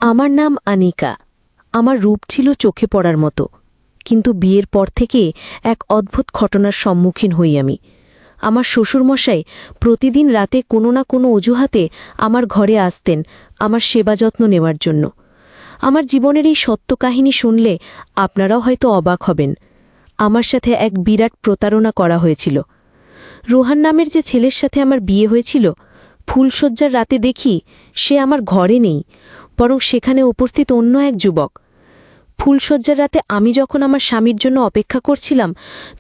আমার নাম আনিকা। আমার রূপ ছিল চোখে পড়ার মতো, কিন্তু বিয়ের পর থেকে এক অদ্ভুত ঘটনার সম্মুখীন হই আমি। আমার শ্বশুরমশাই প্রতিদিন রাতে কোনো না কোনো অজুহাতে আমার ঘরে আসতেন আমার সেবা যত্ন নেওয়ার জন্য। আমার জীবনের এই সত্য কাহিনী শুনলে আপনারাও হয়তো অবাক হবেন। আমার সাথে এক বিরাট প্রতারণা করা হয়েছিল। রোহান নামের যে ছেলের সাথে আমার বিয়ে হয়েছিল, ফুলশয্যার রাতে দেখি সে আমার ঘরে নেই, বরং সেখানে উপস্থিত অন্য এক যুবক। ফুলশয্যার রাতে আমি যখন আমার স্বামীর জন্য অপেক্ষা করছিলাম,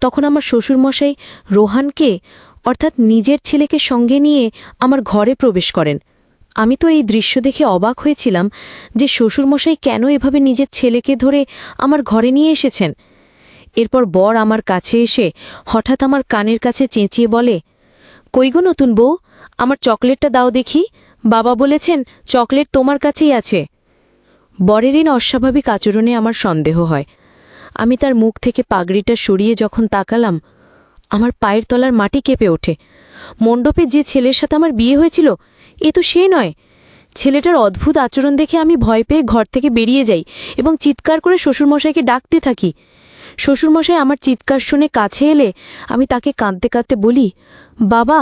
তখন আমার শ্বশুরমশাই রোহানকে অর্থাৎ নিজের ছেলেকে সঙ্গে নিয়ে আমার ঘরে প্রবেশ করেন। আমি তো এই দৃশ্য দেখে অবাক হয়েছিলাম যে শ্বশুরমশাই কেন এভাবে নিজের ছেলেকে ধরে আমার ঘরে নিয়ে এসেছেন। এরপর বর আমার কাছে এসে হঠাৎ আমার কানের কাছে চেঁচিয়ে বলে, কই গো নতুন বউ, আমার চকলেটটা দাও দেখি, বাবা বলেছেন চকলেট তোমার কাছেই আছে। বরের এই অস্বাভাবিক আচরণে আমার সন্দেহ হয়। আমি তার মুখ থেকে পাগড়িটা সরিয়ে যখন তাকালাম, আমার পায়ের তলার মাটি কেঁপে ওঠে। মণ্ডপে যে ছেলের সাথে আমার বিয়ে হয়েছিল, এ তো সে নয়। ছেলেটার অদ্ভুত আচরণ দেখে আমি ভয় পেয়ে ঘর থেকে বেরিয়ে যাই এবং চিৎকার করে শ্বশুরমশাইকে ডাকতে থাকি। শ্বশুরমশাই আমার চিৎকার শুনে কাছে এলে আমি তাকে কাঁদতে কাঁদতে বলি, বাবা,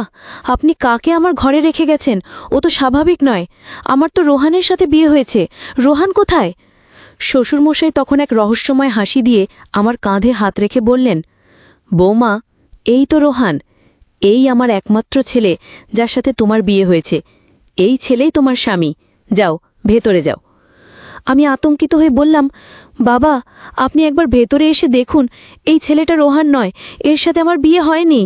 আপনি কাকে আমার ঘরে রেখে গেছেন? ও তো স্বাভাবিক নয়। আমার তো রোহানের সাথে বিয়ে হয়েছে। রোহান কোথায়? শ্বশুরমশাই তখন এক রহস্যময় হাসি দিয়ে আমার কাঁধে হাত রেখে বললেন, বৌমা, এই তো রোহান, এই আমার একমাত্র ছেলে যার সাথে তোমার বিয়ে হয়েছে। এই ছেলেই তোমার স্বামী। যাও, ভেতরে যাও। আমি আতঙ্কিত হয়ে বললাম, বাবা, আপনি একবার ভেতরে এসে দেখুন, এই ছেলেটা রোহান নয়, এর সাথে আমার বিয়ে হয়নি।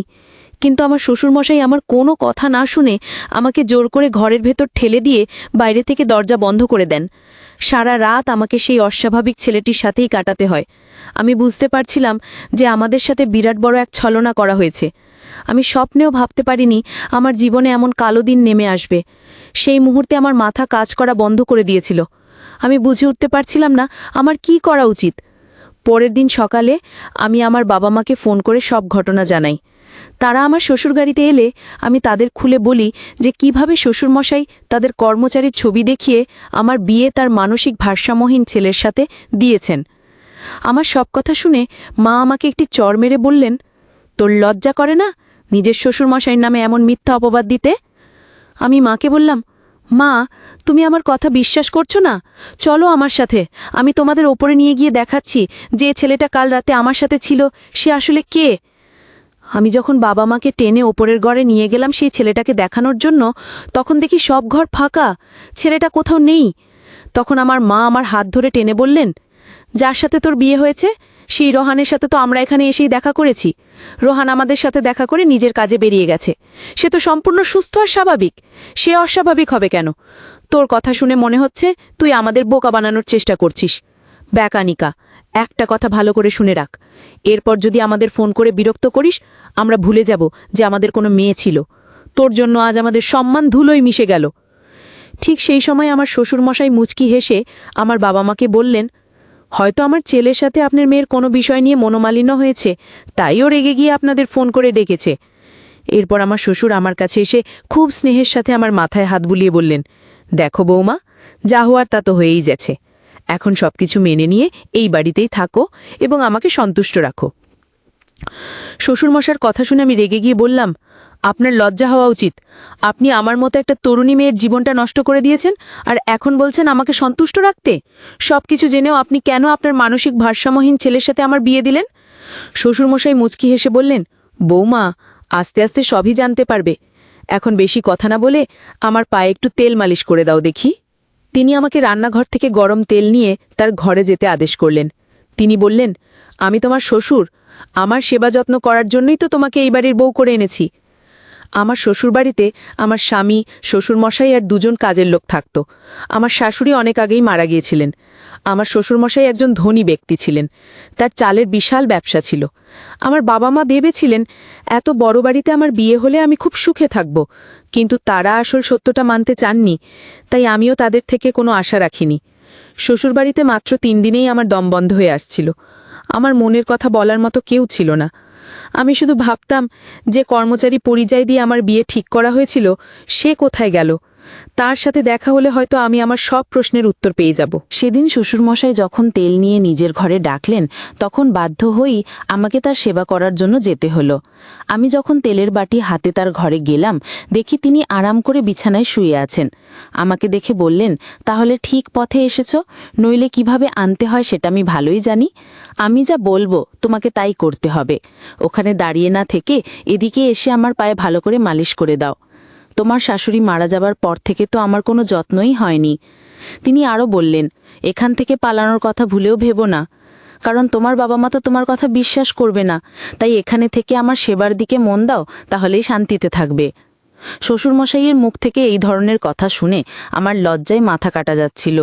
কিন্তু আমার শ্বশুরমশাই আমার কোনো কথা না শুনে আমাকে জোর করে ঘরের ভেতর ঠেলে দিয়ে বাইরে থেকে দরজা বন্ধ করে দেন। সারা রাত আমাকে সেই অস্বাভাবিক ছেলেটির সাথেই কাটাতে হয়। আমি বুঝতে পারছিলাম যে আমাদের সাথে বিরাট বড় এক ছলনা করা হয়েছে। আমি স্বপ্নেও ভাবতে পারিনি আমার জীবনে এমন কালো দিন নেমে আসবে। সেই মুহূর্তে আমার মাথা কাজ করা বন্ধ করে দিয়েছিল। আমি বুঝে উঠতে পারছিলাম না আমার কি করা উচিত। পরের দিন সকালে আমি আমার বাবা মাকে ফোন করে সব ঘটনা জানাই। তারা আমার শ্বশুরবাড়িতে এলে আমি তাদের খুলে বলি যে কিভাবে শ্বশুরমশাই তাদের কর্মচারীর ছবি দেখিয়ে আমার বিয়ে তার মানসিক ভারসাম্যহীন ছেলের সাথে দিয়েছেন। আমার সব কথা শুনে মা আমাকে একটি চড় মেরে বললেন, তোর লজ্জা করে না নিজের শ্বশুরমশাইয়ের নামে এমন মিথ্যা অপবাদ দিতে? আমি মাকে বললাম, মা, তুমি আমার কথা বিশ্বাস করছো না? চলো আমার সাথে, আমি তোমাদের ওপরে নিয়ে গিয়ে দেখাচ্ছি যে ছেলেটা কাল রাতে আমার সাথে ছিল সে আসলে কে। আমি যখন বাবা মাকে টেনে ওপরের ঘরে নিয়ে গেলাম সেই ছেলেটাকে দেখানোর জন্য, তখন দেখি সব ঘর ফাঁকা, ছেলেটা কোথাও নেই। তখন আমার মা আমার হাত ধরে টেনে বললেন, যার সাথে তোর বিয়ে হয়েছে সেই রোহানের সাথে তো আমরা এখানে এসেই দেখা করেছি। রোহান আমাদের সাথে দেখা করে নিজের কাজে বেরিয়ে গেছে। সে তো সম্পূর্ণ সুস্থ আর স্বাভাবিক। সে অস্বাভাবিক হবে কেন? তোর কথা শুনে মনে হচ্ছে তুই আমাদের বোকা বানানোর চেষ্টা করছিস। ব্যাকানিকা, একটা কথা ভালো করে শুনে রাখ, এরপর যদি আমাদের ফোন করে বিরক্ত করিস, আমরা ভুলে যাব যে আমাদের কোনো মেয়ে ছিল। তোর জন্য আজ আমাদের সম্মান ধুলোয় মিশে গেল। ঠিক সেই সময় আমার শ্বশুরমশাই মুচকি হেসে আমার বাবা মাকে বললেন, হয়তো আমার ছেলের সাথে আপনার মেয়ের কোনো বিষয় নিয়ে মনোমালিন্য হয়েছে, তাইও রেগে গিয়ে আপনাদের ফোন করে ডেকেছে। এরপর আমার শ্বশুর আমার কাছে এসে খুব স্নেহের সাথে আমার মাথায় হাত বুলিয়ে বললেন, দেখো বৌমা, যা হওয়ার তা তো হয়েই গেছে। এখন সবকিছু মেনে নিয়ে এই বাড়িতেই থাকো এবং আমাকে সন্তুষ্ট রাখো। শ্বশুরমশার কথা শুনে আমি রেগে গিয়ে বললাম, আপনার লজ্জা হওয়া উচিত। আপনি আমার মতো একটা তরুণী মেয়ের জীবনটা নষ্ট করে দিয়েছেন, আর এখন বলছেন আমাকে সন্তুষ্ট রাখতে। সবকিছু জেনেও আপনি কেন আপনার মানসিক ভারসাম্যহীন ছেলের সাথে আমার বিয়ে দিলেন? শ্বশুরমশাই মুচকি হেসে বললেন, বৌমা, আস্তে আস্তে সবই জানতে পারবে। এখন বেশি কথা না বলে আমার পায়ে একটু তেল মালিশ করে দাও দেখি। তিনি আমাকে রান্নাঘর থেকে গরম তেল নিয়ে তার ঘরে যেতে আদেশ করলেন। তিনি বললেন, আমি তোমার শ্বশুর, আমার সেবা যত্ন করার জন্যই তো তোমাকে এই বাড়ির বউ করে এনেছি। আমার শ্বশুরবাড়িতে আমার স্বামী, শ্বশুরমশাই আর দুজন কাজের লোক থাকত। আমার শাশুড়ি অনেক আগেই মারা গিয়েছিলেন। আমার শ্বশুরমশাই একজন ধনী ব্যক্তি ছিলেন, তার চালের বিশাল ব্যবসা ছিল। আমার বাবা মা ভেবেছিলেন এত বড় বাড়িতে আমার বিয়ে হলে আমি খুব সুখে থাকব, কিন্তু তারা আসল সত্যটা মানতে চাননি, তাই আমিও তাদের থেকে কোনো আশা রাখিনি। শ্বশুরবাড়িতে মাত্র 3 দিনেই আমার দম বন্ধ হয়ে আসছিল। আমার মনের কথা বলার মতো কেউ ছিল না। আমি শুধু ভাবতাম যে কর্মচারী পরিযায় দিয়ে আমার বিয়ে ঠিক করা হয়েছিল সে কোথায় গেল। তার সাথে দেখা হলে হয়তো আমি আমার সব প্রশ্নের উত্তর পেয়ে যাব। সেদিন শ্বশুরমশাই যখন তেল নিয়ে নিজের ঘরে ডাকলেন, তখন বাধ্য হয়েই আমাকে তার সেবা করার জন্য যেতে হলো। আমি যখন তেলের বাটি হাতে তার ঘরে গেলাম, দেখি তিনি আরাম করে বিছানায় শুয়ে আছেন। আমাকে দেখে বললেন, তাহলে ঠিক পথে এসেছ, নইলে কিভাবে আনতে হয় সেটা আমি ভালোই জানি। আমি যা বলবো তোমাকে তাই করতে হবে। ওখানে দাঁড়িয়ে না থেকে এদিকে এসে আমার পায়ে ভালো করে মালিশ করে দাও। তোমার শাশুড়ি মারা যাবার পর থেকে তো আমার কোনো যত্নই হয়নি। তিনি আরও বললেন, এখান থেকে পালানোর কথা ভুলেও ভেবো না, কারণ তোমার বাবা মা তো তোমার কথা বিশ্বাস করবে না। তাই এখানে থেকে আমার সেবার দিকে মন দাও, তাহলেই শান্তিতে থাকবে। শ্বশুরমশাইয়ের মুখ থেকে এই ধরনের কথা শুনে আমার লজ্জায় মাথা কাটা যাচ্ছিল।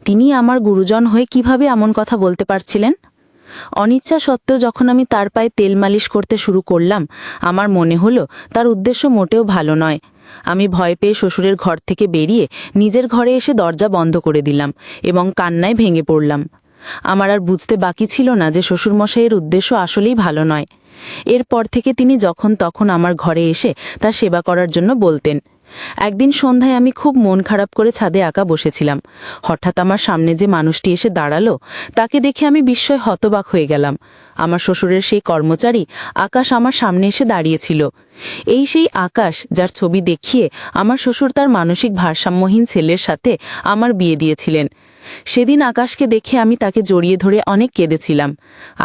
তিনি আমার গুরুজন হয়ে কিভাবে এমন কথা বলতে পারছিলেন? অনিচ্ছা সত্ত্বেও যখন আমি তার পায়ে তেল মালিশ করতে শুরু করলাম, আমার মনে হলো তার উদ্দেশ্য মোটেও ভালো নয়। আমি ভয় পেয়ে শ্বশুরের ঘর থেকে বেরিয়ে নিজের ঘরে এসে দরজা বন্ধ করে দিলাম এবং কান্নায় ভেঙে পড়লাম। আমার আর বুঝতে বাকি ছিল না যে শ্বশুরমশাইয়ের উদ্দেশ্য আসলেই ভালো নয়। এরপর থেকে তিনি যখন তখন আমার ঘরে এসে তার সেবা করার জন্য বলতেন। একদিন সন্ধ্যায় আমি খুব মন খারাপ করে ছাদে একা বসেছিলাম। হঠাৎ আমার সামনে যে মানুষটি এসে দাঁড়ালো, তাকে দেখে আমি বিস্ময়ে হতবাক হয়ে গেলাম। আমার শ্বশুরের সেই কর্মচারী আকাশ আমার সামনে এসে দাঁড়িয়েছিল। এই সেই আকাশ যার ছবি দেখিয়ে আমার শ্বশুর তার মানসিক ভারসাম্যহীন ছেলের সাথে আমার বিয়ে দিয়েছিলেন। সেদিন আকাশকে দেখে আমি তাকে জড়িয়ে ধরে অনেক কেঁদেছিলাম।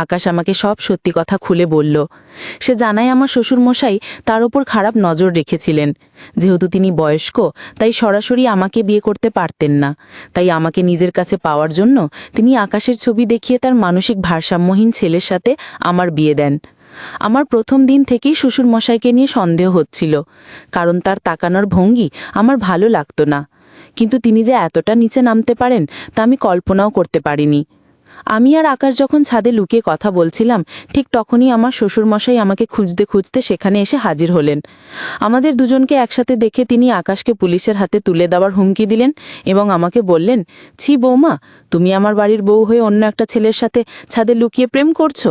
আকাশ আমাকে সব সত্যি কথা খুলে বলল। সে জানায় আমার শ্বশুরমশাই তার ওপর খারাপ নজর রেখেছিলেন। যেহেতু তিনি বয়স্ক, তাই সরাসরি আমাকে বিয়ে করতে পারতেন না। তাই আমাকে নিজের কাছে পাওয়ার জন্য তিনি আকাশের ছবি দেখিয়ে তার মানসিক ভারসাম্যহীন ছেলের সাথে আমার বিয়ে দেন। আমার প্রথম দিন থেকেই শ্বশুরমশাইকে নিয়ে সন্দেহ হচ্ছিল, কারণ তার তাকানোর ভঙ্গি আমার ভালো লাগতো না। কিন্তু তিনি যে এতটা নিচে নামতে পারেন তা আমি কল্পনাও করতে পারিনি। আমি আর আকাশ যখন ছাদে লুকিয়ে কথা বলছিলাম, ঠিক তখনই আমার শ্বশুরমশাই আমাকে খুঁজতে খুঁজতে সেখানে এসে হাজির হলেন। আমাদের দুজনকে একসাথে দেখে তিনি আকাশকে পুলিশের হাতে তুলে দেওয়ার হুমকি দিলেন এবং আমাকে বললেন, ছি বৌমা, তুমি আমার বাড়ির বউ হয়ে অন্য একটা ছেলের সাথে ছাদে লুকিয়ে প্রেম করছো?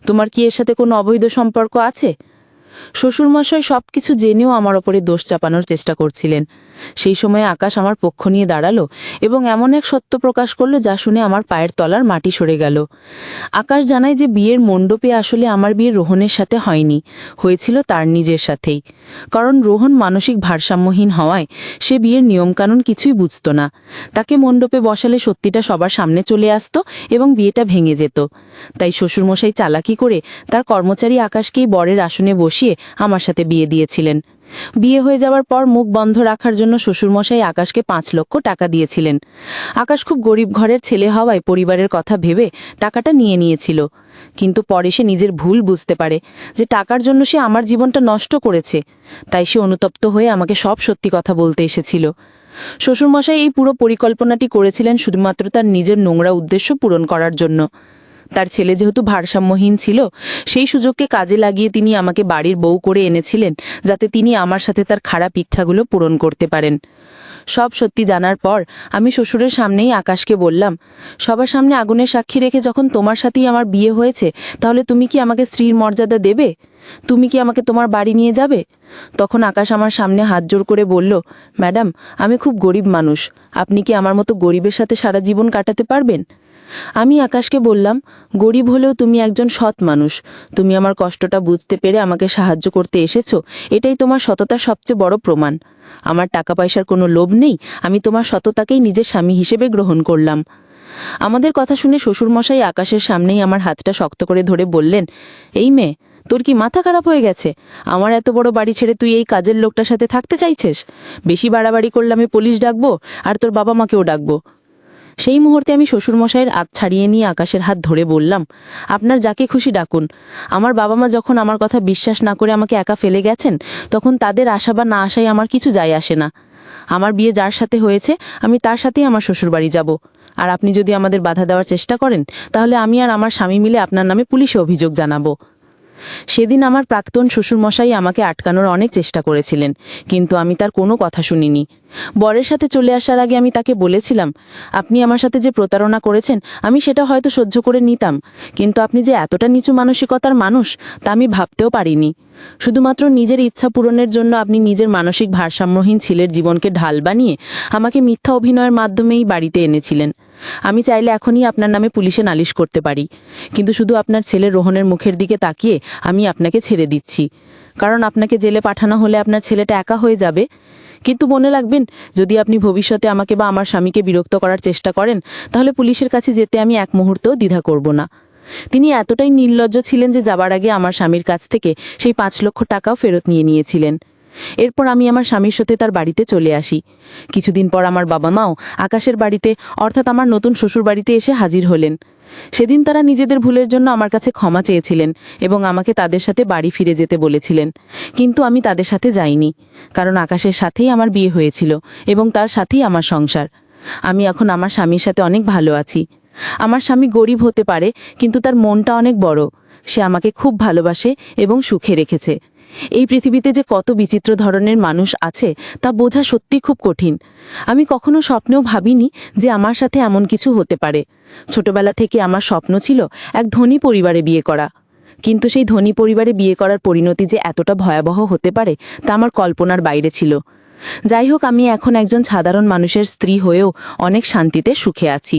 তোমার কি এর সাথে কোনো অবৈধ সম্পর্ক আছে? শ্বশুরমশাই সব কিছু জেনেও আমার ওপরে দোষ চাপানোর চেষ্টা করছিলেন। সেই সময় আকাশ আমার পক্ষ নিয়ে দাঁড়ালো এবং এমন এক সত্য প্রকাশ করল যা শুনে আমার পায়ের তলার মাটি সরে গেল। আকাশ জানায় যে বিয়ের মণ্ডপে আসলে আমার বিয়ে রোহনের সাথে হয়নি, হয়েছিল তার নিজের সাথেই। কারণ রোহন মানসিক ভারসাম্যহীন হওয়ায় সে বিয়ের নিয়মকানুন কিছুই বুঝত না। তাকে মণ্ডপে বসালে সত্যিটা সবার সামনে চলে আসতো এবং বিয়েটা ভেঙে যেত। তাই শ্বশুরমশাই চালাকি করে তার কর্মচারী আকাশকেই বরের আসনে বসিয়ে আমার সাথে বিয়ে দিয়েছিলেন। বিয়ে হয়ে যাওয়ার পর মুখ বন্ধ রাখার জন্য শ্বশুরমশাই আকাশকে 5 লক্ষ টাকা দিয়েছিলেন। আকাশ খুব গরিব ঘরের ছেলে হওয়ায় পরিবারের কথা ভেবে টাকাটা নিয়েছিল। কিন্তু পরে সে নিজের ভুল বুঝতে পারে যে টাকার জন্য সে আমার জীবনটা নষ্ট করেছে। তাই সে অনুতপ্ত হয়ে আমাকে সব সত্যি কথা বলতে এসেছিল। শ্বশুরমশাই এই পুরো পরিকল্পনাটি করেছিলেন শুধুমাত্র তার নিজের নোংরা উদ্দেশ্য পূরণ করার জন্য। তার ছেলে যেহেতু ভারসাম্যহীন ছিল, সেই সুযোগকে কাজে লাগিয়ে তিনি আমাকে বাড়ির বউ করে এনেছিলেন, যাতে তিনি আমার সাথে তার খারাপ ইচ্ছাগুলো পূরণ করতে পারেন। সব সত্যি জানার পর আমি শ্বশুরের সামনেই আকাশকে বললাম, সবার সামনে আগুনের সাক্ষী রেখে যখন তোমার সাথেই আমার বিয়ে হয়েছে, তাহলে তুমি কি আমাকে স্ত্রীর মর্যাদা দেবে? তুমি কি আমাকে তোমার বাড়ি নিয়ে যাবে? তখন আকাশ আমার সামনে হাত জোড় করে বলল, ম্যাডাম, আমি খুব গরিব মানুষ, আপনি কি আমার মতো গরিবের সাথে সারা জীবন কাটাতে পারবেন? আমি আকাশকে বললাম, গরিব হলেও তুমি একজন সৎ মানুষ। তুমি আমার কষ্টটা বুঝতে পেরে আমাকে সাহায্য করতে এসেছো, এটাই তোমার সততার সবচেয়ে বড় প্রমাণ। আমার টাকা পয়সার কোনো লোভ নেই, আমি তোমার সততাকেই নিজের স্বামী হিসেবে গ্রহণ করলাম। আমাদের কথা শুনে শ্বশুরমশাই আকাশের সামনেই আমার হাতটা শক্ত করে ধরে বললেন, এই মেয়ে, তোর কি মাথা খারাপ হয়ে গেছে? আমার এত বড় বাড়ি ছেড়ে তুই এই কাজের লোকটার সাথে থাকতে চাইছিস? বেশি বাড়াবাড়ি করলে আমি পুলিশ ডাকবো আর তোর বাবা মাকেও ডাকবো। সেই মুহূর্তে আমি শ্বশুরমশাইয়ের হাত ছাড়িয়ে নিয়ে আকাশের হাত ধরে বললাম, আপনার যাকে খুশি ডাকুন। আমার বাবা মা যখন আমার কথা বিশ্বাস না করে আমাকে একা ফেলে গেছেন, তখন তাদের আশা বা না আশায় আমার কিছু যায় আসে না। আমার বিয়ে যার সাথে হয়েছে, আমি তার সাথেই আমার শ্বশুরবাড়ি যাব। আর আপনি যদি আমাদের বাধা দেওয়ার চেষ্টা করেন, তাহলে আমি আর আমার স্বামী মিলে আপনার নামে পুলিশে অভিযোগ জানাবো। সেদিন আমার প্রাক্তন শ্বশুরমশাই আমাকে আটকানোর অনেক চেষ্টা করেছিলেন, কিন্তু আমি তার কোনো কথা শুনিনি। বরের সাথে চলে আসার আগে আমি তাকে বলেছিলাম, আপনি আমার সাথে যে প্রতারণা করেছেন আমি সেটা হয়তো সহ্য করে নিতাম, কিন্তু আপনি যে এতটা নিচু মানসিকতার মানুষ তা আমি ভাবতেও পারিনি। শুধুমাত্র নিজের ইচ্ছা পূরণের জন্য আপনি নিজের মানসিক ভারসাম্যহীন ছেলের জীবনকে ঢাল বানিয়ে আমাকে মিথ্যা অভিনয়ের মাধ্যমেই বাড়িতে এনেছিলেন। আমি চাইলে এখনই আপনার নামে পুলিশে নালিশ করতে পারি, কিন্তু শুধু আপনার ছেলে রোহনের মুখের দিকে তাকিয়ে আমি আপনাকে ছেড়ে দিচ্ছি। কারণ আপনাকে জেলে পাঠানো হলে আপনার ছেলেটা একা হয়ে যাবে। কিন্তু মনে রাখবেন, যদি আপনি ভবিষ্যতে আমাকে বা আমার স্বামীকে বিরক্ত করার চেষ্টা করেন, তাহলে পুলিশের কাছে যেতে আমি এক মুহূর্তও দ্বিধা করব না। তিনি এতটাই নির্লজ্জ ছিলেন যে যাবার আগে আমার স্বামীর কাছ থেকে সেই 5 লক্ষ টাকাও ফেরত নিয়েছিলেন। এরপর আমি আমার স্বামীর সাথে তার বাড়িতে চলে আসি। কিছুদিন পর আমার বাবা মাও আকাশের বাড়িতে, অর্থাৎ আমার নতুন শ্বশুর বাড়িতে এসে হাজির হলেন। সেদিন তারা নিজেদের ভুলের জন্য আমার কাছে ক্ষমা চেয়েছিলেন এবং আমাকে তাদের সাথে বাড়ি ফিরে যেতে বলেছিলেন। কিন্তু আমি তাদের সাথে যাইনি, কারণ আকাশের সাথেই আমার বিয়ে হয়েছিল এবং তার সাথেই আমার সংসার। আমি এখন আমার স্বামীর সাথে অনেক ভালো আছি। আমার স্বামী গরিব হতে পারে, কিন্তু তার মনটা অনেক বড়। সে আমাকে খুব ভালোবাসে এবং সুখে রেখেছে। এই পৃথিবীতে যে কত বিচিত্র ধরনের মানুষ আছে তা বোঝা সত্যি খুব কঠিন। আমি কখনো স্বপ্নেও ভাবিনি যে আমার সাথে এমন কিছু হতে পারে। ছোটবেলা থেকে আমার স্বপ্ন ছিল এক ধনী পরিবারে বিয়ে করা, কিন্তু সেই ধনী পরিবারে বিয়ে করার পরিণতি যে এতটা ভয়াবহ হতে পারে তা আমার কল্পনার বাইরে ছিল। যাই হোক, আমি এখন একজন সাধারণ মানুষের স্ত্রী হয়েও অনেক শান্তিতে সুখে আছি।